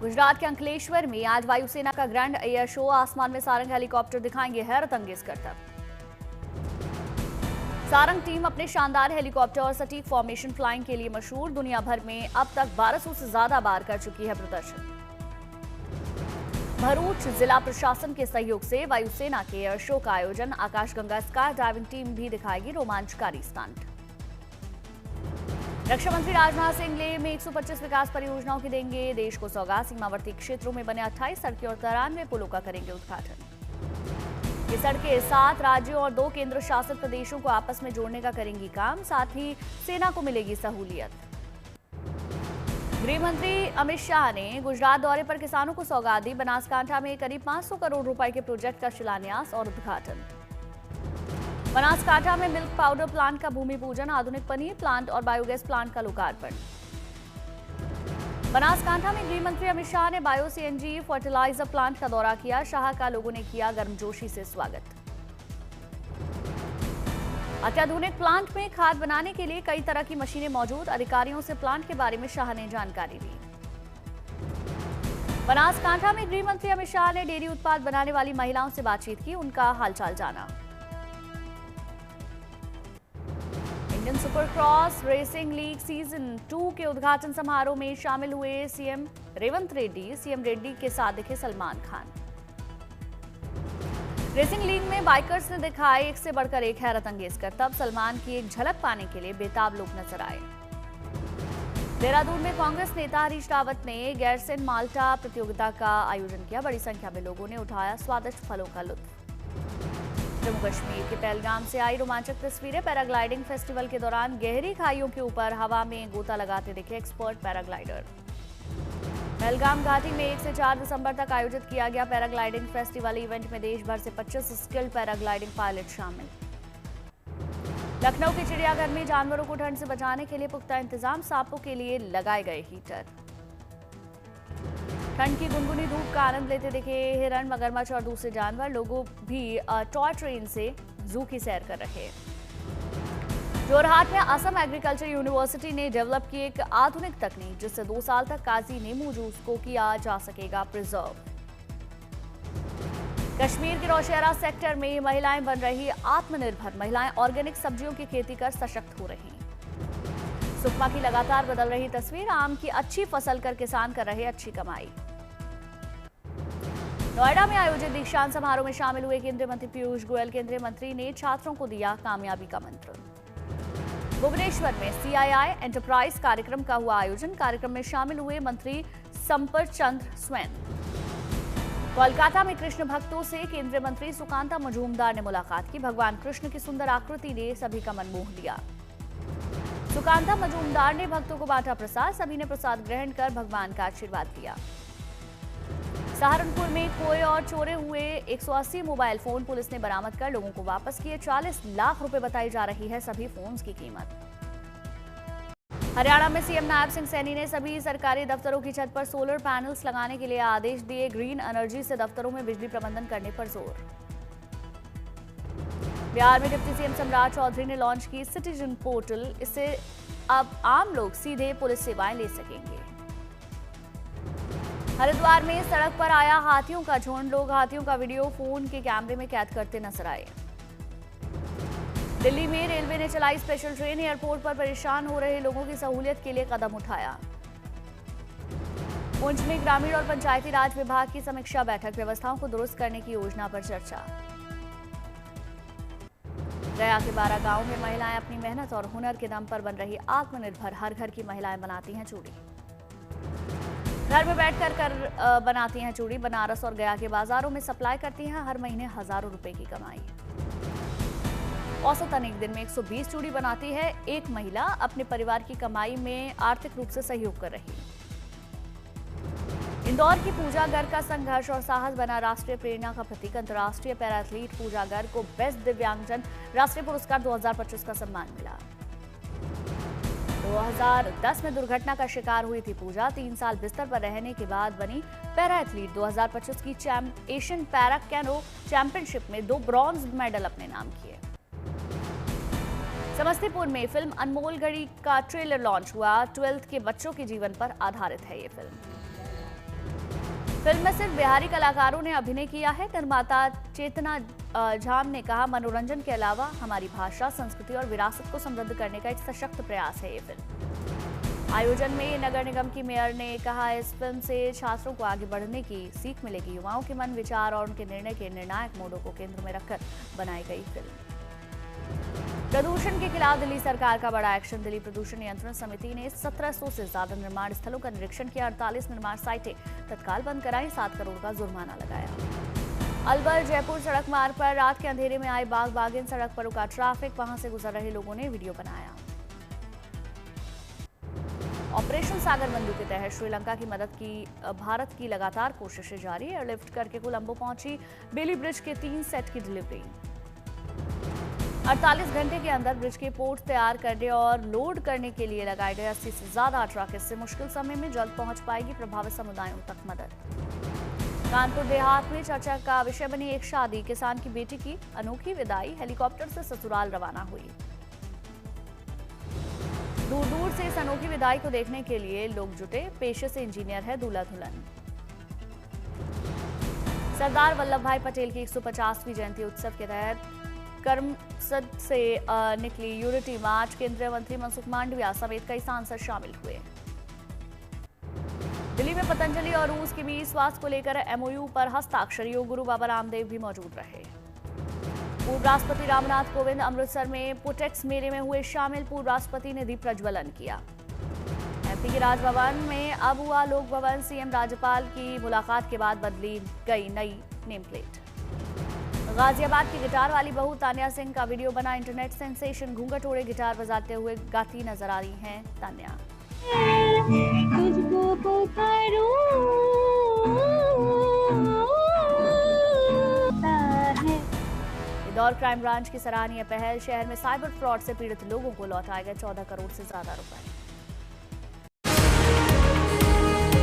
गुजरात के अंकलेश्वर में आज वायुसेना का ग्रैंड एयर शो। आसमान में सारंग हेलीकॉप्टर दिखाएंगे हैरत अंगेज करतब। सारंग टीम अपने शानदार हेलीकॉप्टर और सटीक फॉर्मेशन फ्लाइंग के लिए मशहूर। दुनिया भर में अब तक 1200 से ज्यादा बार कर चुकी है प्रदर्शन। भरूच जिला प्रशासन के सहयोग से वायुसेना के एयर शो का आयोजन। आकाशगंगा स्काई डाइविंग टीम भी दिखाएगी रोमांचकारी स्टंट। रक्षा मंत्री राजनाथ सिंह लेह में 125 विकास परियोजनाओं की देंगे देश को सौगात। सीमावर्ती क्षेत्रों में बने 28 सड़कें और 93 पुलों का करेंगे उद्घाटन। ये सड़कें 7 राज्यों और 2 केंद्र शासित प्रदेशों को आपस में जोड़ने का करेंगी काम। साथ ही सेना को मिलेगी सहूलियत। गृह मंत्री अमित शाह ने गुजरात दौरे पर किसानों को सौगात दी। बनासकांठा में करीब 500 करोड़ रुपए के प्रोजेक्ट का शिलान्यास और उद्घाटन। बनासकांठा में मिल्क पाउडर प्लांट का भूमि पूजन। आधुनिक पनीर प्लांट और बायोगैस प्लांट का लोकार्पण। बनासकांठा में गृह मंत्री अमित शाह ने बायो सीएनजी फर्टिलाइजर प्लांट का दौरा किया। शाह का लोगों ने किया गर्मजोशी से स्वागत। अत्याधुनिक प्लांट में खाद बनाने के लिए कई तरह की मशीनें मौजूद। अधिकारियों से प्लांट के बारे में शाह ने जानकारी दी। बनासकांठा में गृह मंत्री अमित शाह ने डेयरी उत्पाद बनाने वाली महिलाओं से बातचीत की, उनका हालचाल जाना। Indian super cross racing league season 2 के उद्घाटन समारोह में शामिल हुए सीएम रेवंत रेड्डी। सीएम रेड्डी के साथ दिखे सलमान खान। रेसिंग लीग में बाइकर्स ने दिखाए एक से बढ़कर एक हैरत अंगेज करतब। सलमान की एक झलक पाने के लिए बेताब लोग नजर आए। देहरादून में कांग्रेस नेता हरीश रावत ने गैरसेन माल्टा प्रतियोगिता का आयोजन किया। बड़ी संख्या में लोगों ने उठाया स्वादिष्ट फलों का लुत्फ। जम्मू कश्मीर के पहलगाम से आई रोमांचक तस्वीरें। पैराग्लाइडिंग फेस्टिवल के दौरान गहरी खाइयों के ऊपर हवा में गोता लगाते दिखे एक्सपर्ट पैराग्लाइडर। पहलगाम घाटी में 1 से 4 दिसंबर तक आयोजित किया गया पैराग्लाइडिंग फेस्टिवल। इवेंट में देश भर से 25 स्किल्ड पैराग्लाइडिंग पायलट शामिल। लखनऊ के चिड़ियाघर में जानवरों को ठंड से बचाने के लिए पुख्ता इंतजाम। सांपों के लिए लगाए गए हीटर। ठंड की गुनगुनी धूप का आनंद लेते दिखे हिरण, मगरमच्छ और दूसरे जानवर। लोगों भी टॉय ट्रेन से जू की सैर कर रहे। जोरहाट में असम एग्रीकल्चर यूनिवर्सिटी ने डेवलप की एक आधुनिक तकनीक जिससे 2 साल तक काजी नींबू जूस को किया जा सकेगा प्रिजर्व। कश्मीर के नौशहरा सेक्टर में महिलाएं बन रही आत्मनिर्भर। महिलाएं ऑर्गेनिक सब्जियों की खेती कर सशक्त हो रही। सुकमा की लगातार बदल रही तस्वीर। आम की अच्छी फसल कर किसान कर रहे अच्छी कमाई। नोएडा में आयोजित दीक्षांत समारोह में शामिल हुए केंद्रीय मंत्री पीयूष गोयल। केंद्रीय मंत्री ने छात्रों को दिया कामयाबी का मंत्र। भुवनेश्वर में सीआईआई एंटरप्राइज कार्यक्रम का हुआ आयोजन। कार्यक्रम में शामिल हुए मंत्री संपर्क चंद्र स्वैन। कोलकाता में कृष्ण भक्तों से केंद्रीय मंत्री सुकांता मजूमदार ने मुलाकात की। भगवान कृष्ण की सुंदर आकृति ने सभी का मन मोह लिया। सुकांता मजूमदार ने भक्तों को बांटा प्रसाद। सभी ने प्रसाद ग्रहण कर भगवान का आशीर्वाद लिया। सहारनपुर में खोए और चोरे हुए 180 मोबाइल फोन पुलिस ने बरामद कर लोगों को वापस किए। 40 लाख रुपए बताई जा रही है सभी फोन्स की कीमत। हरियाणा में सीएम नायब सिंह सैनी ने सभी सरकारी दफ्तरों की छत पर सोलर पैनल्स लगाने के लिए आदेश दिए। ग्रीन एनर्जी से दफ्तरों में बिजली प्रबंधन करने पर जोर। बिहार में डिप्टी सीएम सम्राट चौधरी ने लॉन्च की सिटीजन पोर्टल। इससे अब आम लोग सीधे पुलिस सेवाएं ले सकेंगे। हरिद्वार में सड़क पर आया हाथियों का झुंड। लोग हाथियों का वीडियो फोन के कैमरे में कैद करते नजर आए। दिल्ली में रेलवे ने चलाई स्पेशल ट्रेन। एयरपोर्ट पर परेशान हो रहे लोगों की सहूलियत के लिए कदम उठाया। पुंछ में ग्रामीण और पंचायती राज विभाग की समीक्षा बैठक। व्यवस्थाओं को दुरुस्त करने की योजना पर चर्चा। गया के 12 गांवों में महिलाएं अपनी मेहनत और हुनर के दम पर बन रही आत्मनिर्भर। हर घर की महिलाएं बनाती हैं चूड़ी। घर में बैठकर बनाती हैं चूड़ी। बनारस और गया के बाजारों में सप्लाई करती हैं। हर महीने हजारों रुपए की कमाई। औसतन एक दिन में 120 चूड़ी बनाती है एक महिला। अपने परिवार की कमाई में आर्थिक रूप से सहयोग कर रही। इंदौर की पूजा गर्ग का संघर्ष और साहस बना राष्ट्रीय प्रेरणा का प्रतीक। अंतर्राष्ट्रीय पैरा एथलीट पूजा गर्ग को बेस्ट दिव्यांगजन राष्ट्रीय पुरस्कार 2025 का सम्मान मिला। 2010 में दुर्घटना का शिकार हुई थी पूजा। 3 साल बिस्तर पर रहने के बाद बनी पैरा एथलीट। 2025 की एशियन पैरा कैनो चैंपियनशिप में 2 ब्रॉन्ज मेडल अपने नाम किए। समस्तीपुर में फिल्म अनमोल घड़ी का ट्रेलर लॉन्च हुआ। 12th के बच्चों के जीवन पर आधारित है ये फिल्म। फिल्म में सिर्फ बिहारी कलाकारों ने अभिनय किया है। निर्माता चेतना झाम ने कहा, मनोरंजन के अलावा हमारी भाषा, संस्कृति और विरासत को समृद्ध करने का एक सशक्त प्रयास है ये फिल्म। आयोजन में नगर निगम की मेयर ने कहा, इस फिल्म से छात्रों को आगे बढ़ने की सीख मिलेगी। युवाओं के मन, विचार और उनके निर्णय के निर्णायक मोड़ों को केंद्र में रखकर बनाई गई फिल्म। प्रदूषण के खिलाफ दिल्ली सरकार का बड़ा एक्शन। दिल्ली प्रदूषण नियंत्रण समिति ने 1700 से ज्यादा निर्माण स्थलों का निरीक्षण किया। 48 निर्माण साइटें तत्काल बंद कराई। 7 करोड़ का जुर्माना लगाया। अलवर जयपुर सड़क मार्ग पर रात के अंधेरे में आई बाग बागिन, सड़क पर रुका ट्रैफिक। वहां से गुजर रहे लोगों ने वीडियो बनाया। ऑपरेशन सागर बंधु के तहत श्रीलंका की मदद की भारत की लगातार कोशिशें जारी। एयरलिफ्ट करके कोलंबो पहुंची बेली ब्रिज के 3 सेट की डिलीवरी। 48 घंटे के अंदर ब्रिज के पोर्ट तैयार करने और लोड करने के लिए लगाए गए 80 से ज्यादा ट्रक। इससे मुश्किल समय में जल्द पहुंच पाएगी प्रभावित समुदायों तक मदद। कानपुर देहात में चर्चा का विषय बनी एक शादी। किसान की बेटी की अनोखी विदाई, हेलीकॉप्टर से ससुराल रवाना हुई। दूर दूर से इस अनोखी विदाई को देखने के लिए लोग जुटे। पेशे से इंजीनियर है दूल्हा दुल्हन। सरदार वल्लभ भाई पटेल की 150वीं जयंती उत्सव के तहत करमसद से निकली यूनिटी मार्च। केंद्रीय मंत्री मनसुख मांडविया समेत कई सांसद शामिल हुए। दिल्ली में पतंजलि और रूस के बीच स्वास्थ्य को लेकर एमओयू पर हस्ताक्षर। योग गुरु बाबा रामदेव भी मौजूद रहे। पूर्व राष्ट्रपति रामनाथ कोविंद अमृतसर में पुटेक्स मेले में हुए शामिल। पूर्व राष्ट्रपति ने दीप प्रज्वलन किया। एमपी के राजभवन में अब हुआ लोक भवन। सीएम राज्यपाल की मुलाकात के बाद बदली गई नई नेम प्लेट। गाजियाबाद की गिटार वाली बहू तान्या सिंह का वीडियो बना इंटरनेट सेंसेशन। घूंघट ओढ़े गिटार बजाते हुए गाती नजर आ रही हैं तान्या। तुझको पुकारूं है। इंदौर क्राइम ब्रांच की सराहनीय पहल। शहर में साइबर फ्रॉड से पीड़ित लोगों को लौटाए गए 14 करोड़ से ज्यादा रुपए।